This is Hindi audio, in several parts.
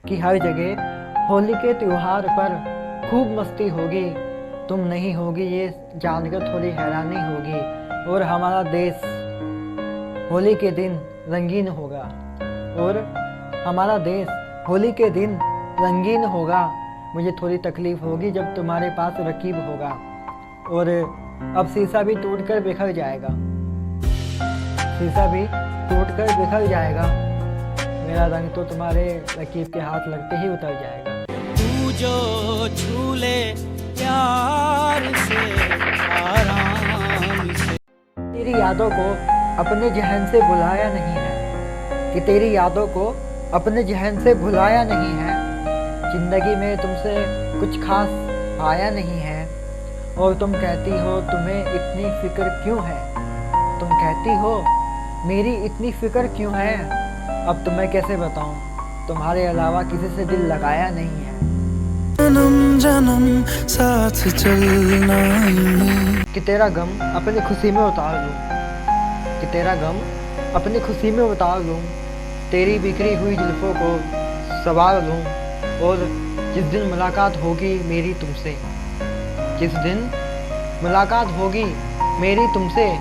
कि हर जगह होली के त्योहार पर खूब मस्ती होगी। तुम नहीं होगी ये जानकर थोड़ी हैरानी होगी। और हमारा देश होली के दिन रंगीन होगा। और हमारा देश होली के दिन रंगीन होगा। मुझे थोड़ी तकलीफ़ होगी जब तुम्हारे पास रकीब होगा। और अब शीशा भी टूटकर बिखर जाएगा। शीशा भी टूटकर बिखर जाएगा। मेरा रंग तो तुम्हारे रकीब के हाथ लगते ही उतर जाएगा। तू जो झूले प्यार से आराम से। तेरी यादों को अपने जहन से भुलाया नहीं है। कि तेरी यादों को अपने जहन से भुलाया नहीं है। जिंदगी में तुमसे कुछ खास आया नहीं है। और तुम कहती हो तुम्हें इतनी फिक्र क्यों है। तुम कहती हो मेरी इतनी फिक्र क्यों है। अब तुम्हें कैसे बताऊं, तुम्हारे अलावा किसी से दिल लगाया नहीं है। जन्म जन्म साथ चलना कि तेरा गम अपनी खुशी में उतार लूं। कि तेरा गम अपनी खुशी में उतार लूं। तेरी बिखरी हुई जुल्फों को संवार लूं। और जिस दिन मुलाकात होगी मेरी तुमसे, जिस दिन मुलाकात होगी मेरी तुमसे,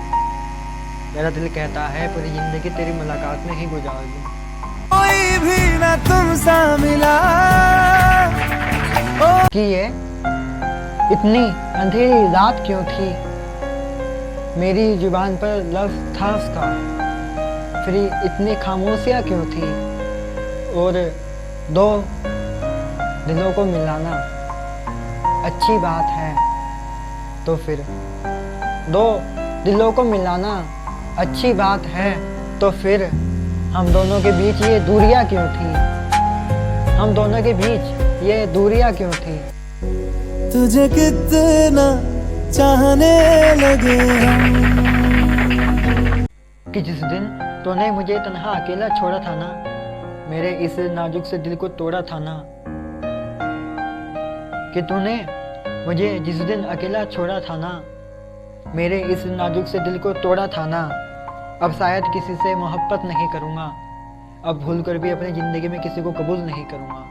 मेरा दिल कहता है पूरी जिंदगी तेरी मुलाकात में ही गुजार दूं। कोई भी ना तुमसा मिला। कि ये इतनी अंधेरी रात क्यों थी। मेरी जुबान पर लफ्ज़ था उसका, फिर इतनी खामोशियाँ क्यों थी। और दो दिलों को मिलाना अच्छी बात है, तो फिर दो दिलों को मिलाना अच्छी बात है, तो फिर हम दोनों के बीच ये दूरियां क्यों थी। हम दोनों के बीच ये दूरियां क्यों थी। तुझे कितना चाहने लगे हम। कि जिस दिन तूने मुझे तन्हा अकेला छोड़ा था ना, मेरे इस नाजुक से दिल को तोड़ा था ना। कि तूने मुझे जिस दिन अकेला छोड़ा था ना, मेरे इस नाजुक से दिल को तोड़ा था ना। अब शायद किसी से मोहब्बत नहीं करूँगा। अब भूल कर भी अपनी ज़िंदगी में किसी को कबूल नहीं करूँगा।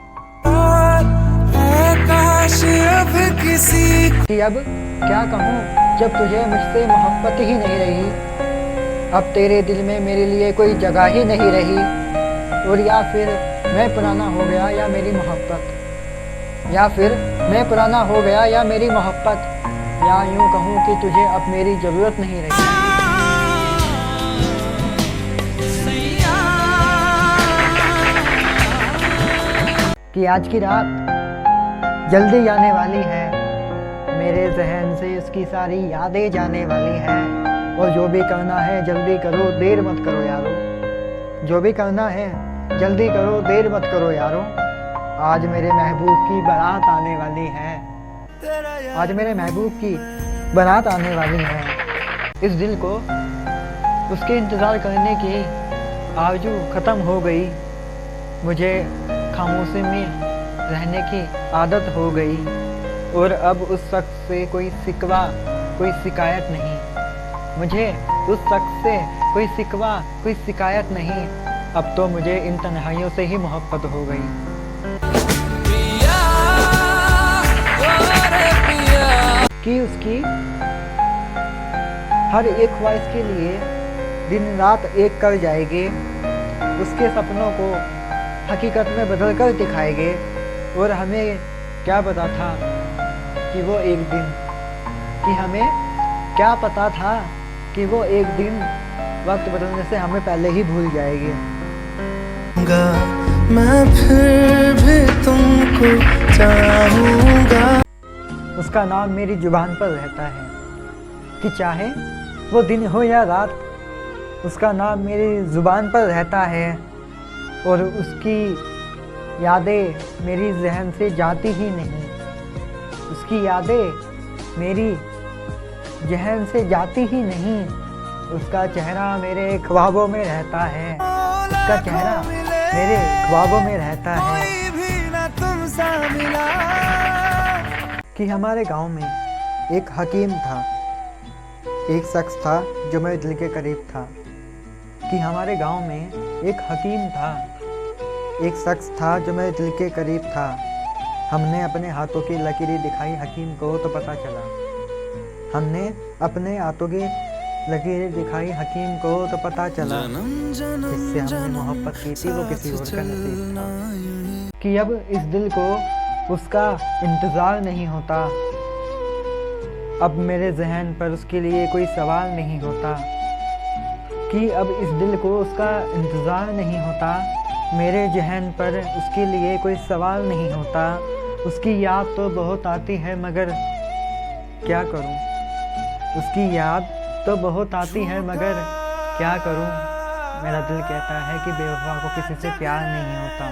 कि अब क्या कहूँ जब तुझे मुझसे मोहब्बत ही नहीं रही। अब तेरे दिल में मेरे लिए कोई जगह ही नहीं रही। और या फिर मैं पुराना हो गया या मेरी मोहब्बत, या फिर मैं पुराना हो गया या मेरी मोहब्बत, या यूँ कहूँ कि तुझे अब मेरी ज़रूरत नहीं रही। कि आज की रात जल्दी आने वाली है। मेरे जहन से उसकी सारी यादें जाने वाली हैं। और जो भी करना है जल्दी करो, देर मत करो यारो। जो भी करना है जल्दी करो, देर मत करो यारो। आज मेरे महबूब की बारात आने वाली है। आज मेरे महबूब की बारात आने वाली है। इस दिल को उसके इंतज़ार करने की आरज़ू ख़त्म हो गई। मुझे खामोशी में रहने की आदत हो गई। और अब उस शख्स से कोई शिकवा, कोई शिकायत नहीं। मुझे उस शख्स से कोई शिकवा, कोई शिकायत नहीं। अब तो मुझे इन तन्हाइयों से ही मोहब्बत हो गई। कि उसकी हर एक ख्वाहिश के लिए दिन रात एक कर जाएंगे। उसके सपनों को हकीकत में बदल कर दिखाएंगे। और हमें क्या पता था कि वो एक दिन, कि हमें क्या पता था कि वो एक दिन वक्त बदलने से हमें पहले ही भूल जाएंगे। मैं फिर भी तुमको चाहूँगा। उसका नाम मेरी जुबान पर रहता है। कि चाहे वो दिन हो या रात, उसका नाम मेरी जुबान पर रहता है। और उसकी यादें मेरी जहन से जाती ही नहीं। उसकी यादें मेरी जहन से जाती ही नहीं। उसका चेहरा मेरे ख्वाबों में रहता है। उसका चेहरा मेरे ख्वाबों में रहता है। कि हमारे गांव में एक हकीम था। एक शख्स था जो मेरे दिल के करीब था। कि हमारे गांव में एक हकीम था। एक शख्स था जो मेरे दिल के करीब था। हमने अपने हाथों की लकीरें दिखाई हकीम को तो पता चला। हमने अपने हाथों की लकीरें दिखाई हकीम को तो पता चला। जिससे हमने मोहब्बत की थी वो किसी और का नसीब था। कि अब इस दिल को उसका इंतज़ार नहीं होता। अब मेरे जहन पर उसके लिए कोई सवाल नहीं होता। कि अब इस दिल को उसका इंतज़ार नहीं होता। मेरे जहन पर उसके लिए कोई सवाल नहीं होता। उसकी याद तो बहुत आती है मगर क्या करूं। उसकी याद तो बहुत आती है मगर क्या करूं। मेरा दिल कहता है कि बेवफा को किसी से प्यार नहीं होता।